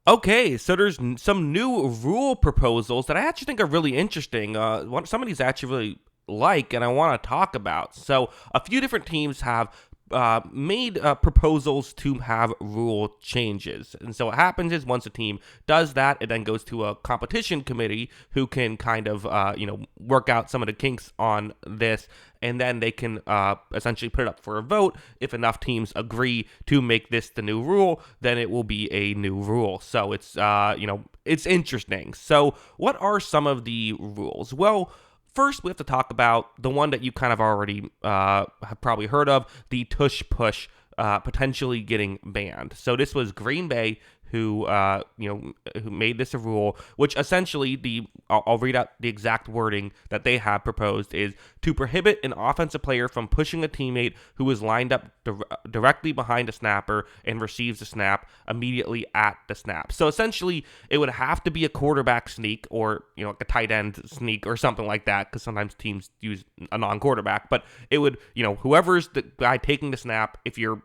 Okay, so there's some new rule proposals that I actually think are really interesting. Some of these I actually really like and I want to talk about. So, a few different teams have made proposals to have rule changes. And so, what happens is once a team does that, it then goes to a competition committee who can kind of, work out some of the kinks on this. And then they can essentially put it up for a vote. If enough teams agree to make this the new rule, then it will be a new rule. So it's interesting. So what are some of the rules? Well, first we have to talk about the one that you kind of already have probably heard of, the tush push potentially getting banned. So this was Green Bay who made this a rule, which essentially I'll read out the exact wording that they have proposed is to prohibit an offensive player from pushing a teammate who is lined up directly behind a snapper and receives the snap immediately at the snap. So essentially, it would have to be a quarterback sneak or like a tight end sneak or something like that, because sometimes teams use a non-quarterback. But it would whoever's the guy taking the snap, if you're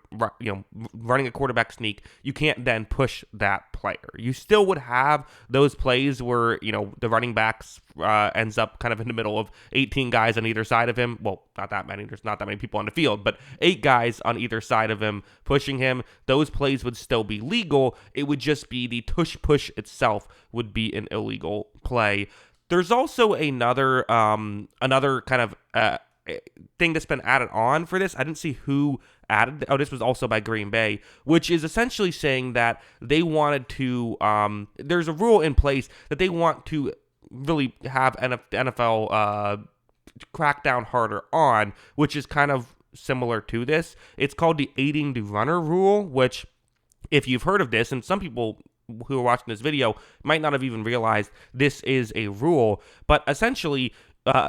running a quarterback sneak, you can't then push that player. You still would have those plays where the running backs ends up kind of in the middle of 18 guys on either side of him. Well, not that many. There's not that many people on the field, but 8 guys on either side of him pushing him. Those plays would still be legal. It would just be the tush push itself would be an illegal play. There's also another kind of thing that's been added on for this. I didn't see who added. Oh, this was also by Green Bay, which is essentially saying that they wanted to. There's a rule in place that they want to really have NFL crack down harder on, which is kind of similar to this. It's called the aiding the runner rule, which, if you've heard of this, and some people who are watching this video might not have even realized this is a rule, but essentially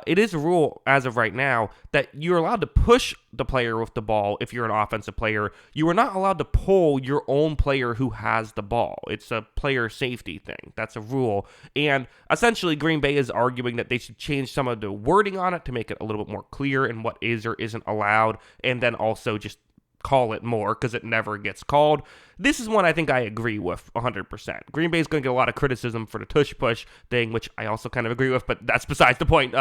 it is a rule as of right now that you're allowed to push the player with the ball if you're an offensive player. You are not allowed to pull your own player who has the ball. It's a player safety thing. That's a rule. And essentially, Green Bay is arguing that they should change some of the wording on it to make it a little bit more clear in what is or isn't allowed, and then also just call it more because it never gets called. This is one I think I agree with 100%. Green Bay is going to get a lot of criticism for the tush push thing, which I also kind of agree with, but that's besides the point.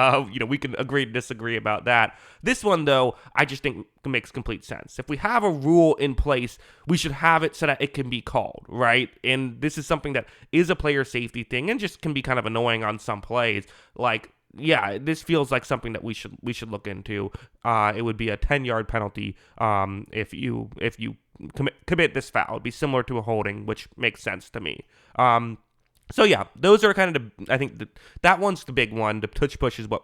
We can agree to disagree about that. This one, though, I just think makes complete sense. If we have a rule in place, we should have it so that it can be called, right? And this is something that is a player safety thing and just can be kind of annoying on some plays. Like, yeah, this feels like something that we should look into. It would be a 10-yard penalty if you commit this foul. It'd be similar to a holding, which makes sense to me. So yeah, those are kind of I think that one's the big one. The touch push is what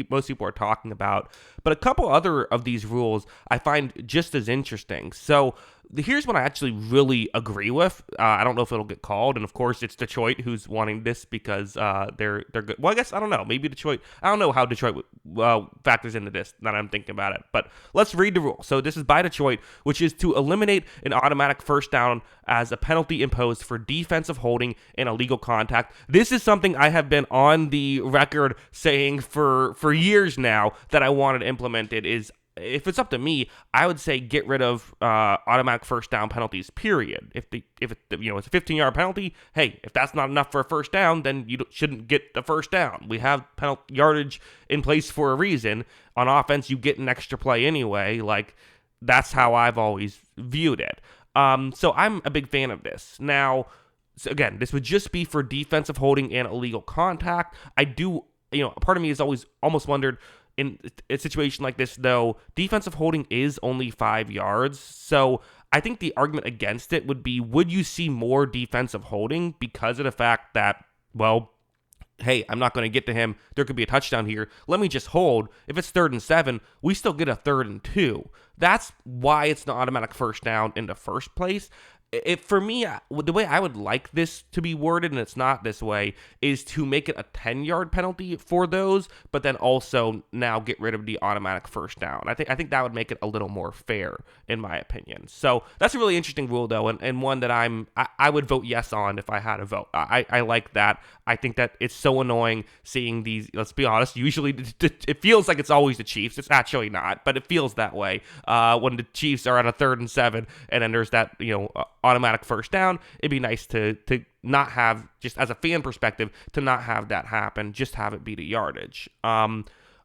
most people are talking about. But a couple other of these rules I find just as interesting. So here's one I actually really agree with. I don't know if it'll get called, and of course it's Detroit who's wanting this because they're good. Well, I guess I don't know. Maybe Detroit. I don't know how Detroit factors into this. Now that I'm thinking about it, but let's read the rule. So this is by Detroit, which is to eliminate an automatic first down as a penalty imposed for defensive holding and illegal contact. This is something I have been on the record saying for years now that I wanted implemented. Is if it's up to me, I would say get rid of automatic first down penalties, period. If it's a 15-yard penalty, hey, if that's not enough for a first down, then you shouldn't get the first down. We have penalty yardage in place for a reason. On offense, you get an extra play anyway. Like, that's how I've always viewed it. So I'm a big fan of this. Now, so again, this would just be for defensive holding and illegal contact. I do, part of me has always almost wondered, in a situation like this, though, defensive holding is only 5 yards. So I think the argument against it would be, would you see more defensive holding because of the fact that, well, hey, I'm not going to get to him. There could be a touchdown here. Let me just hold. If it's 3rd and 7, we still get a 3rd and 2. That's why it's an automatic first down in the first place. For me, the way I would like this to be worded, and it's not this way, is to make it a 10-yard penalty for those, but then also now get rid of the automatic first down. I think that would make it a little more fair, in my opinion. So that's a really interesting rule, though, and one that I would vote yes on if I had a vote. I like that. I think that it's so annoying seeing these. Let's be honest. Usually, it feels like it's always the Chiefs. It's actually not, but it feels that way when the Chiefs are on a 3rd and 7, and then there's that automatic first down. It'd be nice to not have, just as a fan perspective, to not have that happen, just have it be to yardage.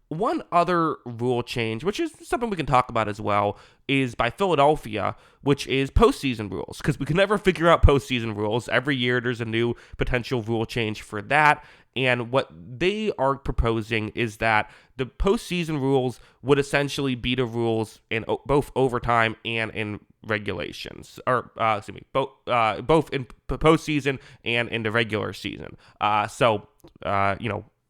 One other rule change, which is something we can talk about as well, is by Philadelphia, which is postseason rules, because we can never figure out postseason rules. Every year there's a new potential rule change for that, and what they are proposing is that the postseason rules would essentially be the rules in both overtime and in regulations, or both in postseason and in the regular season.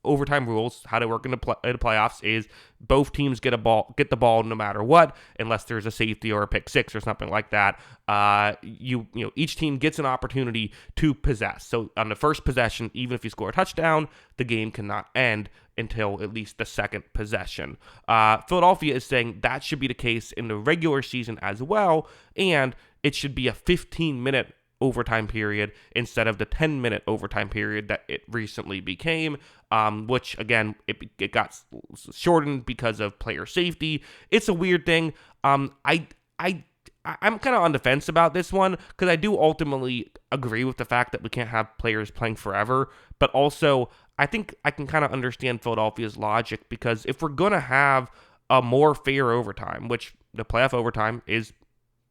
Overtime rules, how they work in the playoffs is both teams get the ball no matter what, unless there's a safety or a pick six or something like that. Each team gets an opportunity to possess. So on the first possession, even if you score a touchdown, the game cannot end until at least the second possession. Philadelphia is saying that should be the case in the regular season as well, and it should be a 15-minute overtime period instead of the 10-minute overtime period that it recently became, which again it got shortened because of player safety. It's a weird thing. I'm kind of on the fence about this one, because I do ultimately agree with the fact that we can't have players playing forever, but also I think I can kind of understand Philadelphia's logic, because if we're gonna have a more fair overtime, which the playoff overtime is,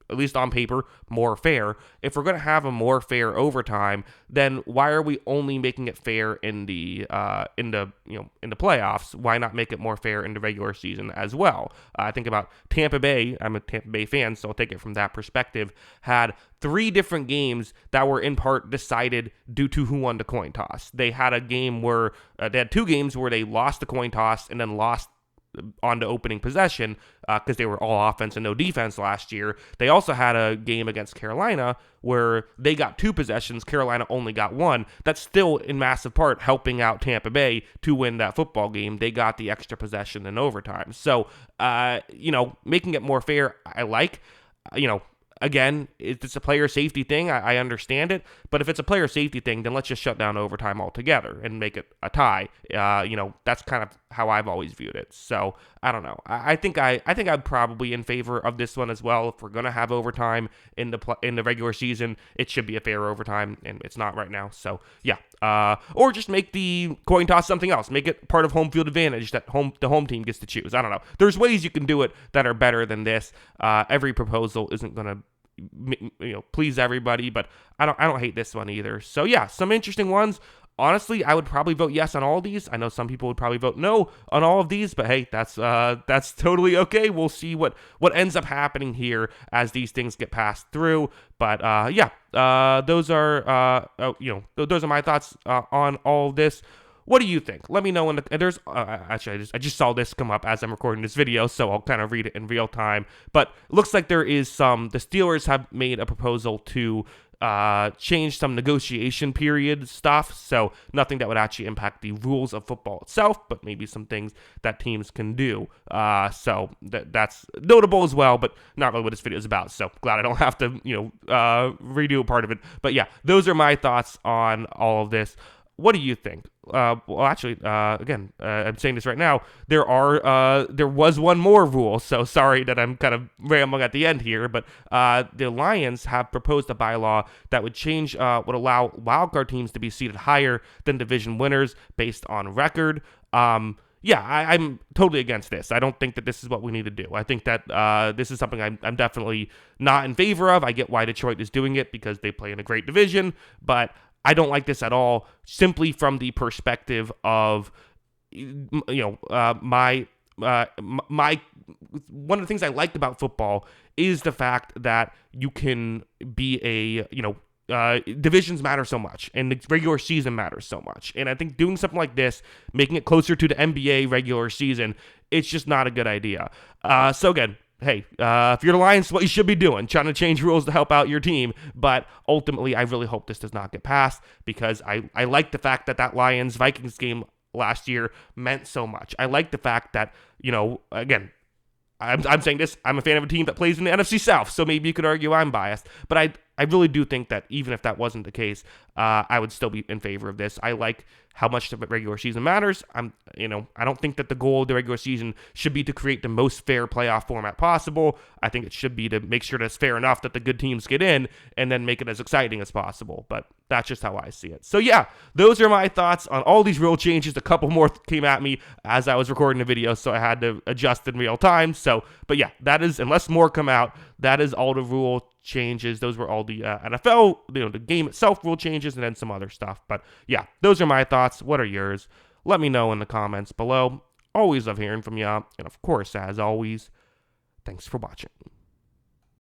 at least on paper, more fair. If we're going to have a more fair overtime, then why are we only making it fair in the playoffs? Why not make it more fair in the regular season as well? I think about Tampa Bay. I'm a Tampa Bay fan, so I'll take it from that perspective. Had 3 different games that were in part decided due to who won the coin toss. They had a game where they had 2 games where they lost the coin toss and then lost on the opening possession, because they were all offense and no defense last year. They also had a game against Carolina where they got 2 possessions, Carolina only got 1. That's still in massive part helping out Tampa Bay to win that football game. They got the extra possession in overtime. So, making it more fair, I like. Again, if it's a player safety thing, I understand it. But if it's a player safety thing, then let's just shut down overtime altogether and make it a tie. That's kind of how I've always viewed it. So I don't know. I think I'm probably in favor of this one as well. If we're gonna have overtime in the regular season, it should be a fair overtime, and it's not right now. So yeah. Or just make the coin toss something else. Make it part of home field advantage that the home team gets to choose. I don't know. There's ways you can do it that are better than this. Every proposal isn't gonna please everybody, but I don't hate this one either. So yeah, some interesting ones. Honestly, I would probably vote yes on all of these. I know some people would probably vote no on all of these, but hey, that's totally okay. We'll see what ends up happening here as these things get passed through. But those are those are my thoughts on all of this. What do you think? Let me know in the. There's actually I just saw this come up as I'm recording this video, so I'll kind of read it in real time. But looks like there is the Steelers have made a proposal to change some negotiation period stuff, so nothing that would actually impact the rules of football itself, but maybe some things that teams can do. So that's notable as well, but not really what this video is about. So glad I don't have to redo a part of it. But yeah, those are my thoughts on all of this. What do you think? Again, I'm saying this right now. There was one more rule, so sorry that I'm kind of rambling at the end here, but the Lions have proposed a bylaw that would would allow wildcard teams to be seated higher than division winners based on record. I'm totally against this. I don't think that this is what we need to do. I think that this is something I'm definitely not in favor of. I get why Detroit is doing it because they play in a great division, but I don't like this at all, simply from the perspective of, my one of the things I liked about football is the fact that you can be divisions matter so much, and the regular season matters so much. And I think doing something like this, making it closer to the NBA regular season, it's just not a good idea. So again, hey, if you're the Lions, what you should be doing, trying to change rules to help out your team. But ultimately, I really hope this does not get passed, because I like the fact that Lions-Vikings game last year meant so much. I like the fact that, again, I'm saying this, I'm a fan of a team that plays in the NFC South, so maybe you could argue I'm biased. But I really do think that even if that wasn't the case, I would still be in favor of this. I like how much the regular season matters. I don't think that the goal of the regular season should be to create the most fair playoff format possible. I think it should be to make sure that it's fair enough that the good teams get in and then make it as exciting as possible. But that's just how I see it. So yeah, those are my thoughts on all these rule changes. A couple more came at me as I was recording the video, so I had to adjust in real time. So, but yeah, that is, unless more come out, that is all the rule changes. Those were all the NFL, the game itself rule changes, and then some other stuff. But yeah, those are my thoughts. What are yours? Let me know in the comments below. Always love hearing from you. And of course, as always, thanks for watching.